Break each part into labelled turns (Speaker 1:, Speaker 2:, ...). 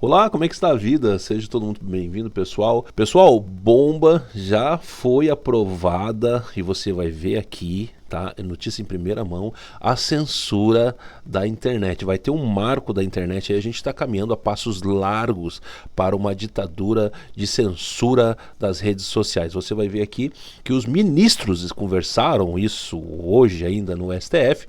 Speaker 1: Olá, como é que está a vida? Seja todo mundo bem-vindo, pessoal. Pessoal, bomba já foi aprovada e você vai ver aqui, tá? Notícia em primeira mão, a censura da internet. Vai ter um marco da internet e a gente está caminhando a passos largos para uma ditadura de censura das redes sociais. Você vai ver aqui que os ministros conversaram isso hoje ainda no STF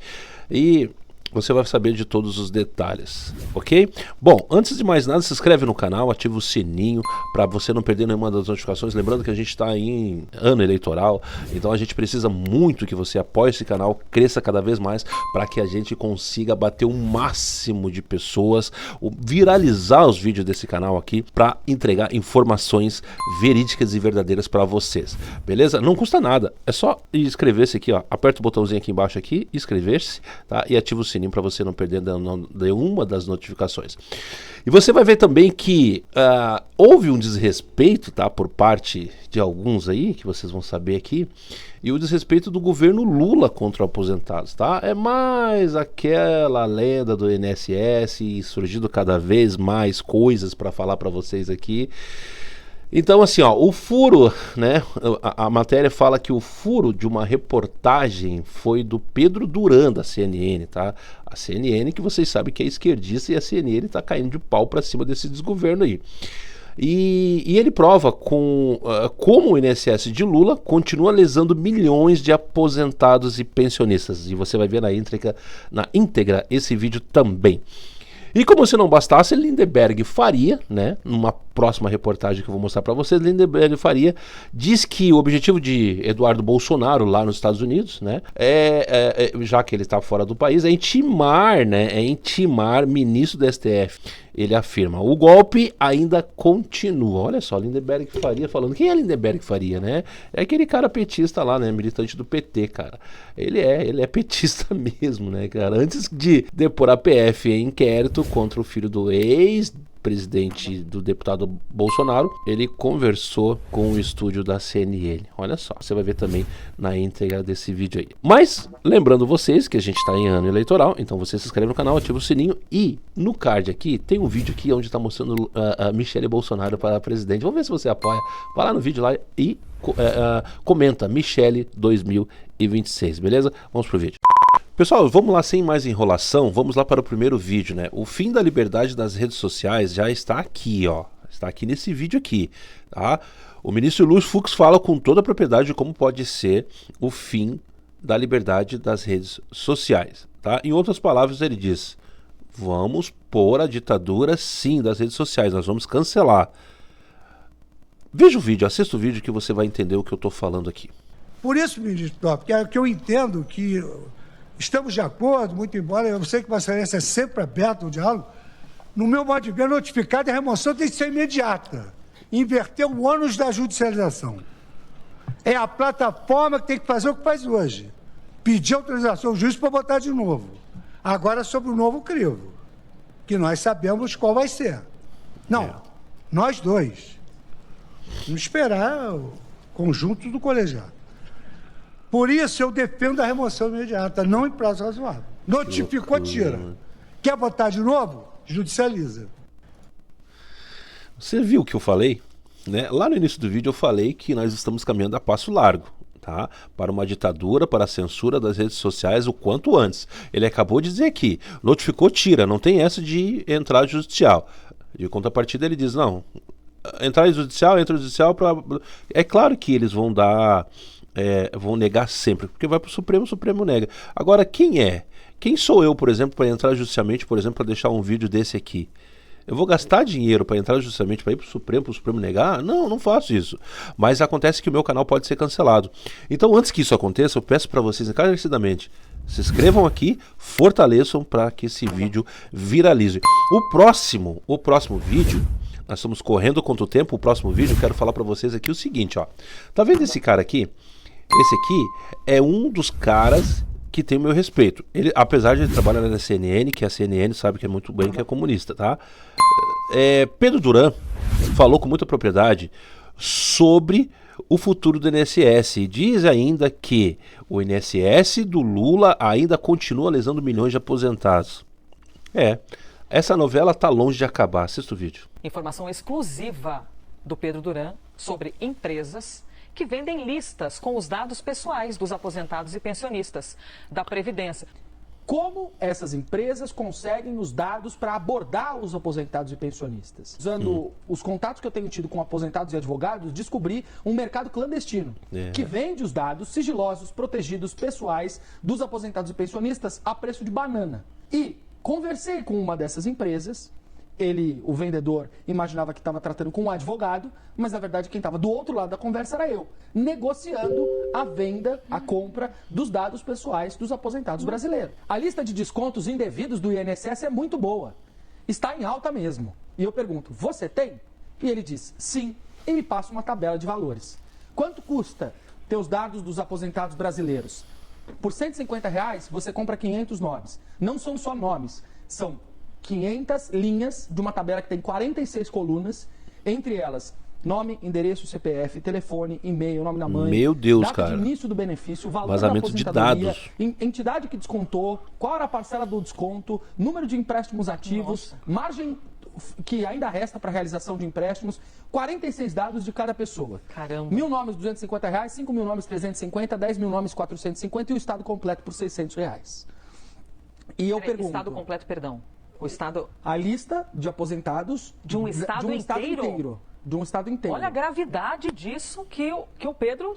Speaker 1: e você vai saber de todos os detalhes, ok? Bom, antes de mais nada, se inscreve no canal, ativa o sininho para você não perder nenhuma das notificações. Lembrando que a gente está em ano eleitoral, então a gente precisa muito que você apoie esse canal, cresça cada vez mais para que a gente consiga bater o máximo de pessoas, viralizar os vídeos desse canal aqui para entregar informações verídicas e verdadeiras para vocês, beleza? Não custa nada, é só inscrever-se aqui, ó. Aperta o botãozinho aqui embaixo aqui, inscrever-se, tá? E ativa o sininho para você não perder nenhuma das notificações. E você vai ver também que houve um desrespeito, tá, por parte de alguns aí, que vocês vão saber aqui, e o desrespeito do governo Lula contra aposentados, tá? É mais aquela lenda do INSS e surgindo cada vez mais coisas para falar para vocês aqui. Então, assim, ó, o furo, né, a matéria fala que o furo de uma reportagem foi do Pedro Duran, da CNN, tá? A CNN, que vocês sabem que é esquerdista, e a CNN tá caindo de pau pra cima desse desgoverno aí. E ele prova como o INSS de Lula continua lesando milhões de aposentados e pensionistas. E você vai ver na íntegra esse vídeo também. E como se não bastasse, Lindenberg Faria, né, numa próxima reportagem que eu vou mostrar para vocês, Lindenberg Faria diz que o objetivo de Eduardo Bolsonaro lá nos Estados Unidos, né, já que ele está fora do país, é intimar ministro do STF. Ele afirma, o golpe ainda continua. Olha só, Lindenberg Faria falando. Quem é Lindenberg Faria, né? É aquele cara petista lá, né? Militante do PT, cara. Ele é petista mesmo, né, cara? Antes de depor a PF em inquérito contra o filho do ex-presidente do deputado Bolsonaro, ele conversou com o estúdio da CNN. Olha só, você vai ver também na íntegra desse vídeo aí. Mas, lembrando vocês que a gente está em ano eleitoral, então você se inscreve no canal, ativa o sininho e no card aqui tem um vídeo aqui onde está mostrando a Michele Bolsonaro para presidente. Vamos ver se você apoia. Vai lá no vídeo lá e comenta Michele 2026, beleza? Vamos pro vídeo. Pessoal, vamos lá sem mais enrolação, vamos lá para o primeiro vídeo, né? O fim da liberdade das redes sociais já está aqui, ó. Está aqui nesse vídeo aqui, tá? O ministro Luiz Fux fala com toda a propriedade de como pode ser o fim da liberdade das redes sociais, tá? Em outras palavras, ele diz: vamos pôr a ditadura, sim, das redes sociais, nós vamos cancelar. Veja o vídeo, assista o vídeo que você vai entender o que eu estou falando aqui.
Speaker 2: Por isso, ministro Top, que eu entendo que estamos de acordo, muito embora eu sei que Vossa Excelência é sempre aberto ao diálogo. No meu modo de ver, notificada a remoção tem que ser imediata. Inverter o ônus da judicialização. É a plataforma que tem que fazer o que faz hoje. Pedir autorização ao juiz para botar de novo. Agora sobre o novo crivo, que nós sabemos qual vai ser. Não, nós dois. Vamos esperar o conjunto do colegiado. Por isso eu defendo a remoção imediata, não em prazo razoável. Notificou, tira. Quer botar de novo? Judicializa.
Speaker 1: Você viu o que eu falei? Né? Lá no início do vídeo eu falei que nós estamos caminhando a passo largo, tá? Para uma ditadura, para a censura das redes sociais o quanto antes. Ele acabou de dizer aqui, notificou, tira, não tem essa de entrar judicial. De contrapartida ele diz, não, entrar judicial, entra judicial, é claro que eles vão dar... vão negar sempre, porque vai para o Supremo nega. Agora, quem sou eu, por exemplo, para entrar judicialmente, por exemplo, para deixar um vídeo desse aqui? Eu vou gastar dinheiro para entrar judicialmente para ir para o Supremo negar? Não, não faço isso. Mas acontece que o meu canal pode ser cancelado. Então, antes que isso aconteça, eu peço para vocês encarecidamente, se inscrevam aqui, fortaleçam para que esse vídeo viralize. O próximo vídeo, nós estamos correndo contra o tempo. O próximo vídeo eu quero falar para vocês aqui o seguinte, ó. Tá vendo esse cara aqui? Esse aqui é um dos caras que tem o meu respeito. Ele, apesar de ele trabalhar na CNN, que a CNN sabe que é muito bem que é comunista, tá? Pedro Duran falou com muita propriedade sobre o futuro do INSS e diz ainda que o INSS do Lula ainda continua lesando milhões de aposentados. Essa novela tá longe de acabar. Assista o vídeo.
Speaker 3: Informação exclusiva do Pedro Duran sobre empresas que vendem listas com os dados pessoais dos aposentados e pensionistas da Previdência.
Speaker 4: Como essas empresas conseguem os dados para abordar os aposentados e pensionistas? Usando os contatos que eu tenho tido com aposentados e advogados, descobri um mercado clandestino que vende os dados sigilosos, protegidos, pessoais dos aposentados e pensionistas a preço de banana. E conversei com uma dessas empresas. O vendedor, imaginava que estava tratando com um advogado, mas na verdade quem estava do outro lado da conversa era eu, negociando a venda, a compra dos dados pessoais dos aposentados brasileiros. A lista de descontos indevidos do INSS é muito boa, está em alta mesmo. E eu pergunto, você tem? E ele diz, sim, e me passa uma tabela de valores. Quanto custa ter os dados dos aposentados brasileiros? Por R$150 você compra 500 nomes. Não são só nomes, são 500 linhas de uma tabela que tem 46 colunas, entre elas nome, endereço, CPF, telefone, e-mail, nome da mãe,
Speaker 1: Meu Deus,
Speaker 4: data
Speaker 1: cara.
Speaker 4: de início do benefício, valor
Speaker 1: Vazamento
Speaker 4: da
Speaker 1: de
Speaker 4: aposentadoria,
Speaker 1: dados.
Speaker 4: entidade que descontou, qual era a parcela do desconto, número de empréstimos ativos, margem que ainda resta para realização de empréstimos, 46 dados de cada pessoa.
Speaker 3: Caramba.
Speaker 4: 1.000 nomes, R$250, 5.000 nomes, 350, 10.000 nomes, 450 e o estado completo por R$600. E eu pergunto...
Speaker 3: Estado completo, perdão. O estado...
Speaker 4: A lista de aposentados
Speaker 3: De um estado inteiro?
Speaker 4: De um estado inteiro.
Speaker 3: Olha a gravidade disso que o Pedro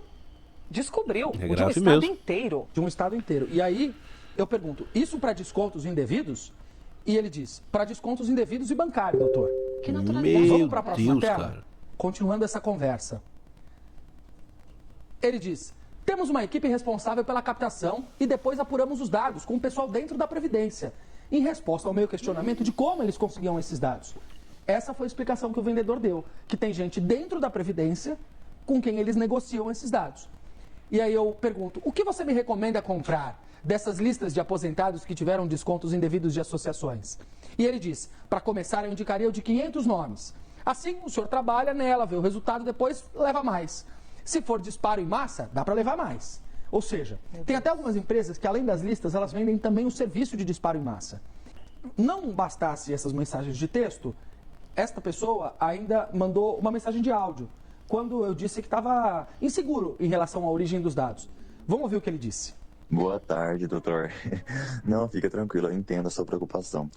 Speaker 3: descobriu.
Speaker 1: É
Speaker 3: De um
Speaker 1: grave
Speaker 3: estado
Speaker 1: mesmo.
Speaker 3: inteiro.
Speaker 4: De um estado inteiro. E aí, eu pergunto, isso para descontos indevidos? E ele diz, para descontos indevidos e bancário, doutor.
Speaker 3: Que naturalidade.
Speaker 1: Meu
Speaker 4: Vamos para a próxima
Speaker 1: Deus,
Speaker 4: tela?
Speaker 1: cara.
Speaker 4: Continuando essa conversa. Ele diz, temos uma equipe responsável pela captação e depois apuramos os dados com o pessoal dentro da Previdência. Em resposta ao meu questionamento de como eles conseguiam esses dados. Essa foi a explicação que o vendedor deu, que tem gente dentro da Previdência com quem eles negociam esses dados. E aí eu pergunto, o que você me recomenda comprar dessas listas de aposentados que tiveram descontos indevidos de associações? E ele diz, para começar eu indicaria o de 500 nomes. Assim, o senhor trabalha nela, vê o resultado, depois leva mais. Se for disparo em massa, dá para levar mais. Ou seja, tem até algumas empresas que, além das listas, elas vendem também o serviço de disparo em massa. Não bastasse essas mensagens de texto, esta pessoa ainda mandou uma mensagem de áudio, quando eu disse que estava inseguro em relação à origem dos dados. Vamos ouvir o que ele disse.
Speaker 5: Boa tarde, doutor. Não, fica tranquilo, eu entendo a sua preocupação.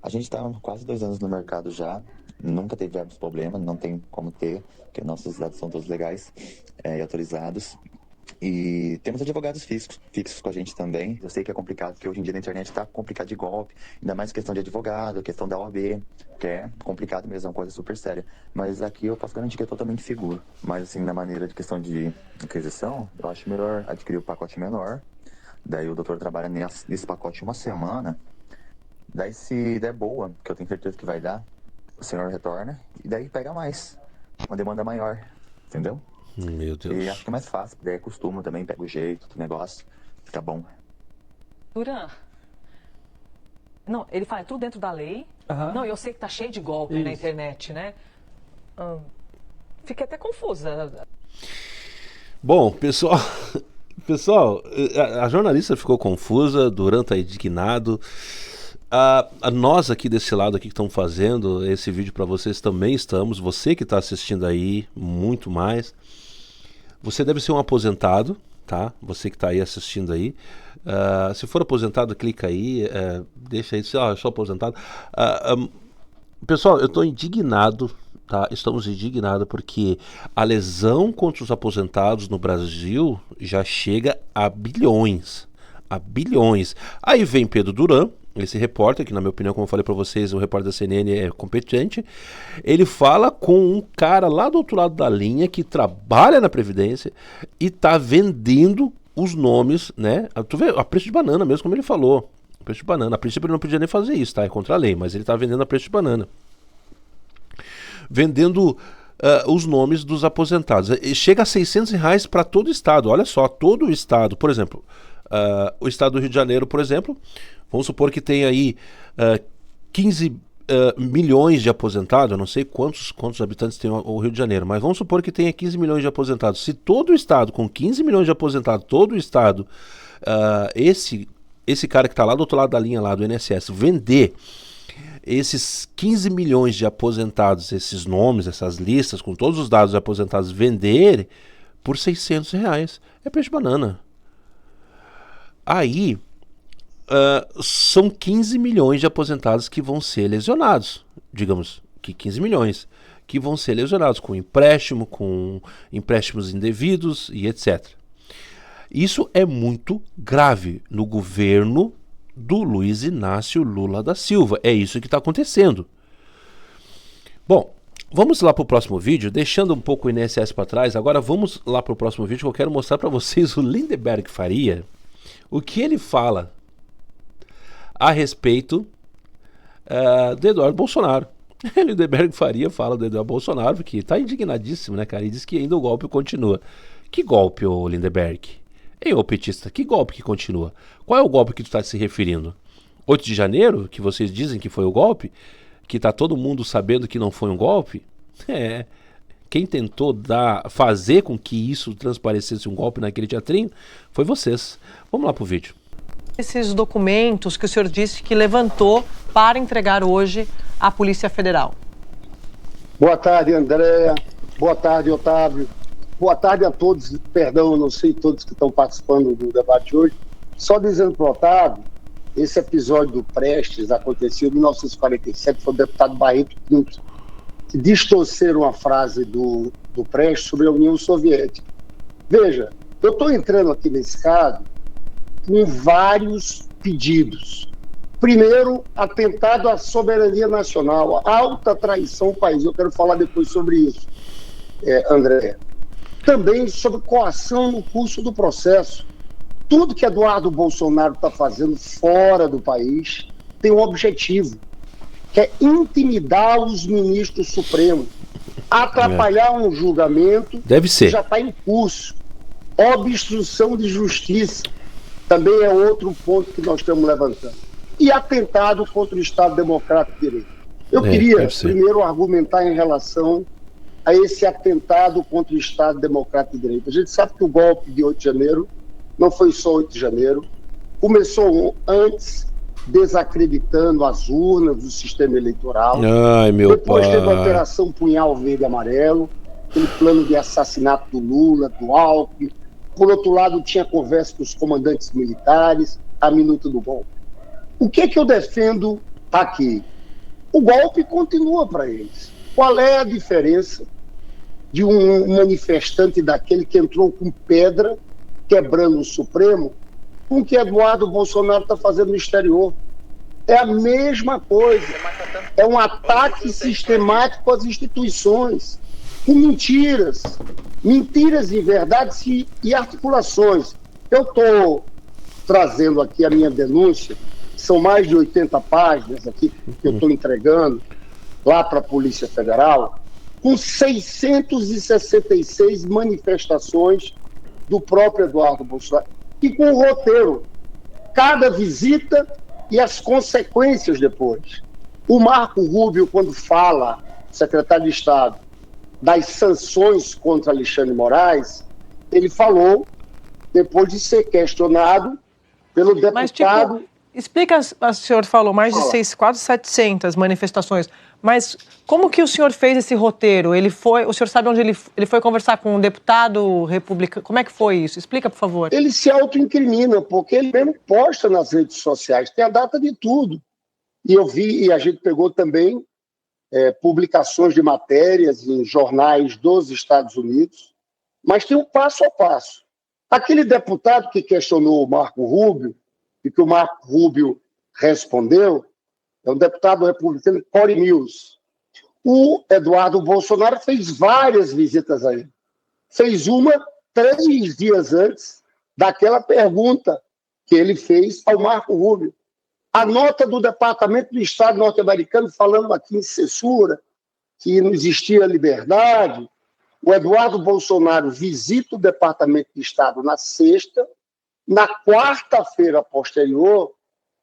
Speaker 5: A gente está há quase 2 anos no mercado já, nunca tivemos problema, não tem como ter, porque nossos dados são todos legais e autorizados. E temos advogados fixos com a gente também. Eu sei que é complicado, porque hoje em dia na internet está complicado de golpe, ainda mais questão de advogado, questão da OAB, que é complicado mesmo, é uma coisa super séria. Mas aqui eu posso garantir que é totalmente seguro. Mas assim, na maneira de questão de aquisição, eu acho melhor adquirir o pacote menor. Daí o doutor trabalha nesse pacote 1 semana. Daí se der boa, que eu tenho certeza que vai dar, o senhor retorna e daí pega mais. Uma demanda maior, entendeu?
Speaker 1: Meu Deus.
Speaker 5: E acho que é mais fácil, daí acostuma também, pega o jeito do negócio, fica bom.
Speaker 3: Duran. Não, ele fala, é tudo dentro da lei. Não, eu sei que tá cheio de golpe na internet, né? Fiquei até confusa.
Speaker 1: Bom, pessoal, a jornalista ficou confusa, Duran está indignado. Nós aqui desse lado aqui que estamos fazendo esse vídeo para vocês também estamos. Você que está assistindo aí, muito mais. Você deve ser um aposentado, tá? Você que está aí assistindo aí. Se for aposentado, clica aí, deixa aí, eu sou aposentado. Pessoal, eu estou indignado, tá? Estamos indignados porque a lesão contra os aposentados no Brasil já chega a bilhões. A bilhões. Aí vem Pedro Duran, esse repórter, que na minha opinião, como eu falei para vocês, o repórter da CNN é competente. Ele fala com um cara lá do outro lado da linha que trabalha na Previdência e tá vendendo os nomes, né? Tu vê, a preço de banana mesmo, como ele falou. A preço de banana. A princípio ele não podia nem fazer isso, tá? É contra a lei, mas ele tá vendendo a preço de banana. Vendendo os nomes dos aposentados. Chega a R$600 para todo o estado. Olha só, todo o estado. Por exemplo, o estado do Rio de Janeiro, por exemplo, vamos supor que tem aí 15 milhões de aposentados. Eu não sei quantos habitantes tem o Rio de Janeiro, mas vamos supor que tenha 15 milhões de aposentados. Se todo o estado, com 15 milhões de aposentados, todo o estado, esse cara que está lá do outro lado da linha lá do INSS, vender esses 15 milhões de aposentados, esses nomes, essas listas com todos os dados de aposentados, vender por R$600. É peixe banana. Aí, são 15 milhões de aposentados que vão ser lesionados. Digamos que 15 milhões que vão ser lesionados com empréstimo, com empréstimos indevidos e etc. Isso é muito grave no governo do Luiz Inácio Lula da Silva. É isso que está acontecendo. Bom, vamos lá para o próximo vídeo, deixando um pouco o INSS para trás. Agora vamos lá para o próximo vídeo que eu quero mostrar para vocês o Lindenberg Faria, o que ele fala a respeito do Eduardo Bolsonaro. Lindenberg Faria fala do Eduardo Bolsonaro, que está indignadíssimo, né, cara? E diz que ainda o golpe continua. Que golpe, ô Lindenberg? Ei, ô petista, que golpe que continua? Qual é o golpe que tu está se referindo? 8 de janeiro, que vocês dizem que foi o golpe? Que tá todo mundo sabendo que não foi um golpe? Quem tentou fazer com que isso transparecesse um golpe naquele teatrinho foi vocês. Vamos lá pro vídeo.
Speaker 6: Esses documentos que o senhor disse que levantou para entregar hoje à Polícia Federal.
Speaker 7: Boa tarde, Andréa. Boa tarde, Otávio. Boa tarde a todos. Perdão, não sei todos que estão participando do debate hoje. Só dizendo para o Otávio, esse episódio do Prestes aconteceu em 1947, foi o deputado Barreto Pinto, que distorceram a frase do Prestes sobre a União Soviética. Veja, eu estou entrando aqui nesse caso com vários pedidos. Primeiro, atentado à soberania nacional, alta traição ao país. Eu quero falar depois sobre isso, André. Também sobre coação no curso do processo. Tudo que Eduardo Bolsonaro está fazendo fora do país tem um objetivo, que é intimidar os ministros supremos, atrapalhar um julgamento
Speaker 1: Deve ser.
Speaker 7: que já está em curso. Obstrução de justiça também é outro ponto que nós estamos levantando. E atentado contra o Estado Democrático de Direito. Eu queria primeiro argumentar em relação a esse atentado contra o Estado Democrático de Direito. A gente sabe que o golpe de 8 de janeiro não foi só 8 de janeiro, começou antes, desacreditando as urnas do sistema eleitoral.
Speaker 1: Ai, meu
Speaker 7: Depois
Speaker 1: pai.
Speaker 7: teve a Operação Punhal Verde e Amarelo, aquele plano de assassinato do Lula, do Alckmin. Por outro lado, tinha conversa com os comandantes militares, a minuta do golpe. O que é que eu defendo aqui? O golpe continua para eles. Qual é a diferença de um manifestante daquele que entrou com pedra, quebrando o Supremo, com o que Eduardo Bolsonaro está fazendo no exterior? É a mesma coisa. É um ataque sistemático às instituições, com mentiras e verdades e articulações. Eu estou trazendo aqui a minha denúncia, são mais de 80 páginas aqui que eu estou entregando lá para a Polícia Federal, com 666 manifestações do próprio Eduardo Bolsonaro, e com o roteiro, cada visita e as consequências depois. O Marco Rubio, quando fala, secretário de Estado, das sanções contra Alexandre de Moraes, ele falou, depois de ser questionado pelo deputado...
Speaker 6: Mas, explica, o senhor falou mais de quase 700 manifestações, mas como que o senhor fez esse roteiro? O senhor sabe onde ele foi conversar com um deputado republicano? Como é que foi isso? Explica, por favor.
Speaker 7: Ele se autoincrimina, porque ele mesmo posta nas redes sociais, tem a data de tudo. E eu vi, e a gente pegou também publicações de matérias em jornais dos Estados Unidos, mas tem um passo a passo. Aquele deputado que questionou o Marco Rubio, e que o Marco Rubio respondeu, é um deputado republicano, Corey Mills. O Eduardo Bolsonaro fez várias visitas a ele. Fez uma 3 dias antes daquela pergunta que ele fez ao Marco Rubio. A nota do Departamento do Estado norte-americano falando aqui em censura, que não existia liberdade. O Eduardo Bolsonaro visita o Departamento de Estado na sexta. Na quarta-feira posterior,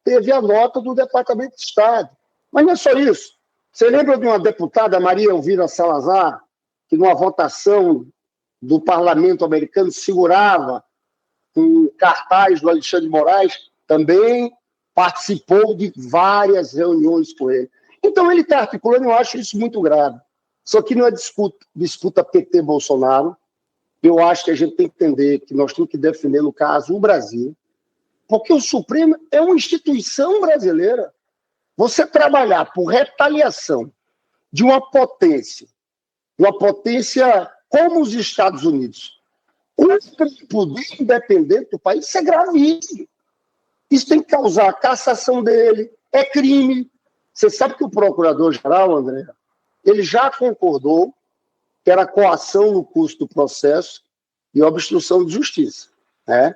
Speaker 7: teve a nota do Departamento de Estado. Mas não é só isso. Você lembra de uma deputada, Maria Elvira Salazar, que numa votação do parlamento americano segurava um cartaz do Alexandre de Moraes? Também participou de várias reuniões com ele. Então ele está articulando, eu acho isso muito grave. Só que não é disputa PT-Bolsonaro. Eu acho que a gente tem que entender que nós temos que defender, no caso, o Brasil, porque o Supremo é uma instituição brasileira. Você trabalhar por retaliação de uma potência como os Estados Unidos, o poder independente do país, isso é gravíssimo. Isso tem que causar a cassação dele, é crime. Você sabe que o procurador-geral, André, ele já concordou que era coação no curso do processo e obstrução de justiça. Né?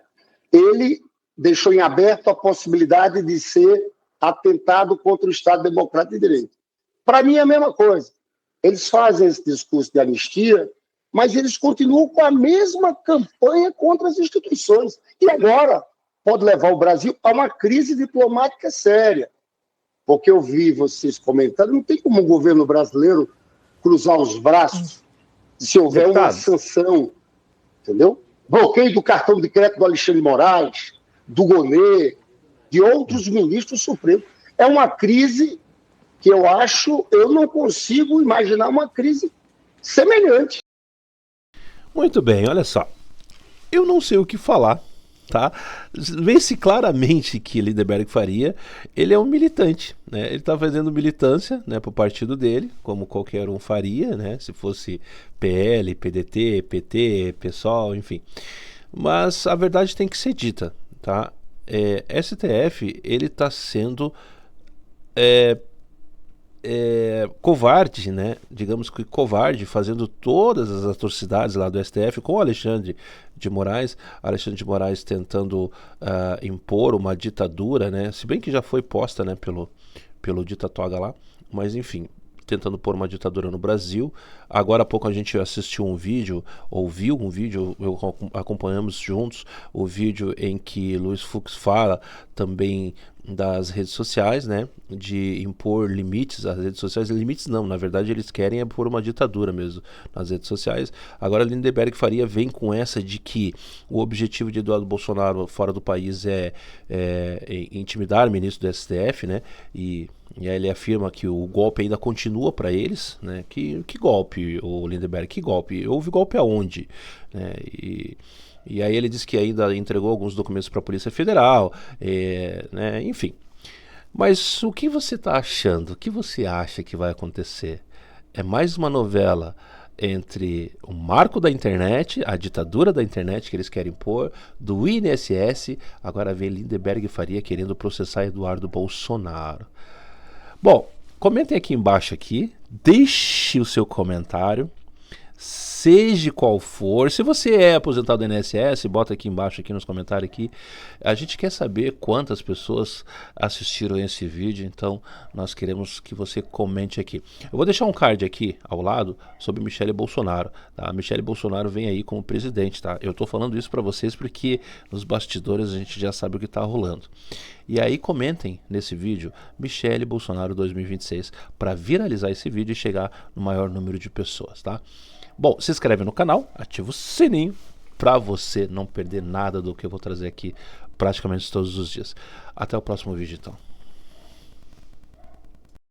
Speaker 7: Ele deixou em aberto a possibilidade de ser atentado contra o Estado Democrático de Direito. Para mim é a mesma coisa. Eles fazem esse discurso de anistia, mas eles continuam com a mesma campanha contra as instituições. E agora pode levar o Brasil a uma crise diplomática séria. Porque eu vi vocês comentando, não tem como o governo brasileiro cruzar os braços se houver uma sanção, entendeu? Bloqueio do cartão de crédito do Alexandre de Moraes, do Gonê, de outros ministros supremos. É uma crise que eu não consigo imaginar uma crise semelhante.
Speaker 1: Muito bem, olha só. Eu não sei o que falar, tá? Vê-se claramente que Lindenberg Faria, ele é um militante, né? Ele está fazendo militância, né, para o partido dele, como qualquer um faria, né? Se fosse PL, PDT, PT, PSOL, enfim. Mas a verdade tem que ser dita, tá? STF, ele está sendo covarde, né? Digamos que covarde, fazendo todas as atrocidades lá do STF com o Alexandre de Moraes. Alexandre de Moraes tentando impor uma ditadura, né? Se bem que já foi posta, né, pelo Ditatoga lá, mas enfim, tentando pôr uma ditadura no Brasil. Agora há pouco a gente assistiu um vídeo, ouviu um vídeo, acompanhamos juntos o vídeo em que Luiz Fux fala também das redes sociais, né, de impor limites às redes sociais. Limites não, na verdade eles querem pôr uma ditadura mesmo nas redes sociais. Agora Lindenberg Faria vem com essa de que o objetivo de Eduardo Bolsonaro fora do país é intimidar o ministro do STF, né, e aí ele afirma que o golpe ainda continua para eles, né? Que golpe, o Lindenberg, que golpe? Houve golpe aonde? Né? E aí ele diz que ainda entregou alguns documentos para a Polícia Federal, né? Enfim. Mas o que você está achando? O que você acha que vai acontecer? É mais uma novela entre o marco da internet, a ditadura da internet que eles querem pôr, do INSS, agora vem Lindenberg Faria querendo processar Eduardo Bolsonaro. Bom, comentem aqui embaixo deixe o seu comentário, seja qual for. Se você é aposentado do INSS, bota aqui embaixo nos comentários aqui. A gente quer saber quantas pessoas assistiram esse vídeo, então nós queremos que você comente aqui. Eu vou deixar um card aqui ao lado sobre Michele Bolsonaro, tá? Michele Bolsonaro vem aí como presidente, tá? Eu tô falando isso para vocês porque nos bastidores a gente já sabe o que tá rolando. E aí comentem nesse vídeo Michele Bolsonaro 2026 para viralizar esse vídeo e chegar no maior número de pessoas, tá? Bom, se inscreve no canal, ativa o sininho para você não perder nada do que eu vou trazer aqui praticamente todos os dias. Até o próximo vídeo então.